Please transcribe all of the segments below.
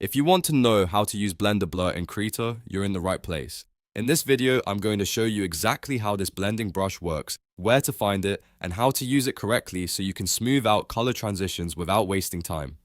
If you want to know how to use blender blur in Krita, you're in the right place. In this video, I'm going to show you exactly how this blending brush works, where to find it, and how to use it correctly so you can smooth out color transitions without wasting time.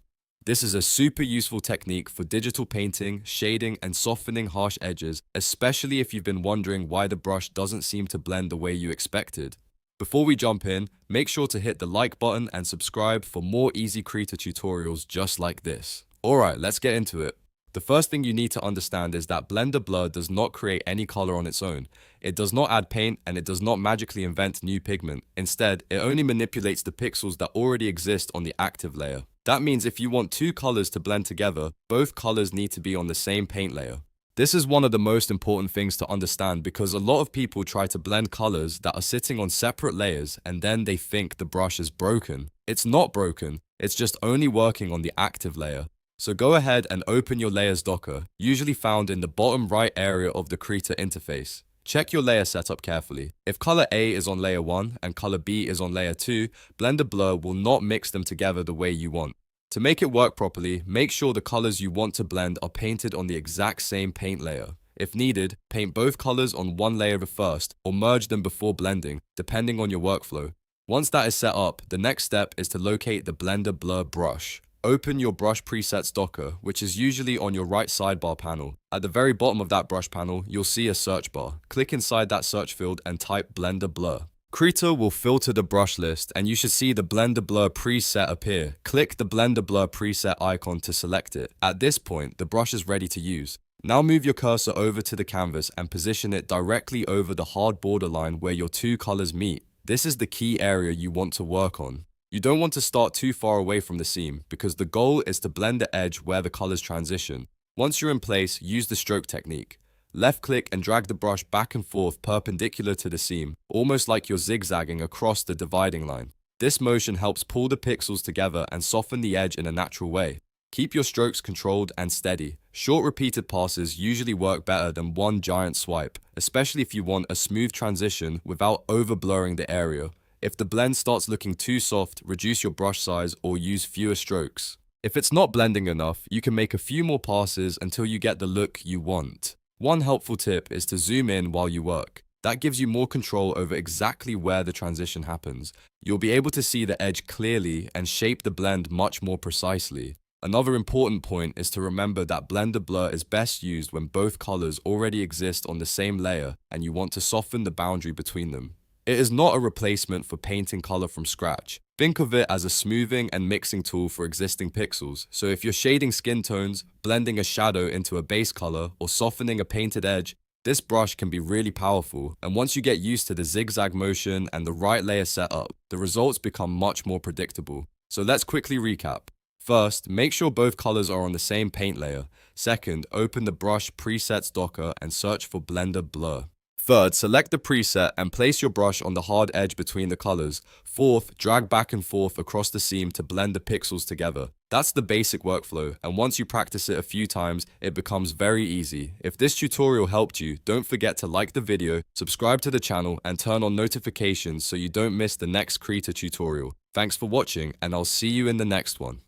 This is a super useful technique for digital painting, shading, and softening harsh edges, especially if you've been wondering why the brush doesn't seem to blend the way you expected. Before we jump in, make sure to hit the like button and subscribe for more easy Krita tutorials just like this. Alright, let's get into it. The first thing you need to understand is that blender blur does not create any color on its own. It does not add paint and it does not magically invent new pigment. Instead, it only manipulates the pixels that already exist on the active layer. That means if you want two colors to blend together, both colors need to be on the same paint layer. This is one of the most important things to understand because a lot of people try to blend colors that are sitting on separate layers and then they think the brush is broken. It's not broken, it's just only working on the active layer. So go ahead and open your layers docker, usually found in the bottom right area of the Krita interface. Check your layer setup carefully. If color A is on layer 1 and color B is on layer 2, blender blur will not mix them together the way you want. To make it work properly, make sure the colors you want to blend are painted on the exact same paint layer. If needed, paint both colors on one layer first or merge them before blending, depending on your workflow. Once that is set up, the next step is to locate the blender blur brush. Open your brush presets docker, which is usually on your right sidebar panel. At the very bottom of that brush panel, you'll see a search bar. Click inside that search field and type blender blur. Krita will filter the brush list and you should see the blender blur preset appear. Click the blender blur preset icon to select it. At this point, the brush is ready to use. Now move your cursor over to the canvas and position it directly over the hard border line where your two colors meet. This is the key area you want to work on. You don't want to start too far away from the seam because the goal is to blend the edge where the colors transition. Once you're in place, use the stroke technique. Left click and drag the brush back and forth perpendicular to the seam, almost like you're zigzagging across the dividing line. This motion helps pull the pixels together and soften the edge in a natural way. Keep your strokes controlled and steady. Short repeated passes usually work better than one giant swipe, especially if you want a smooth transition without over blurring the area. If the blend starts looking too soft, reduce your brush size or use fewer strokes. If it's not blending enough, you can make a few more passes until you get the look you want. One helpful tip is to zoom in while you work. That gives you more control over exactly where the transition happens. You'll be able to see the edge clearly and shape the blend much more precisely. Another important point is to remember that blender blur is best used when both colors already exist on the same layer and you want to soften the boundary between them. It is not a replacement for painting color from scratch. Think of it as a smoothing and mixing tool for existing pixels. So if you're shading skin tones, blending a shadow into a base color, or softening a painted edge, this brush can be really powerful. And once you get used to the zigzag motion and the right layer setup, the results become much more predictable. So let's quickly recap. First, make sure both colors are on the same paint layer. Second, open the brush presets docker and search for blender blur. Third, select the preset and place your brush on the hard edge between the colors. Fourth, drag back and forth across the seam to blend the pixels together. That's the basic workflow, and once you practice it a few times, it becomes very easy. If this tutorial helped you, don't forget to like the video, subscribe to the channel, and turn on notifications so you don't miss the next Krita tutorial. Thanks for watching, and I'll see you in the next one.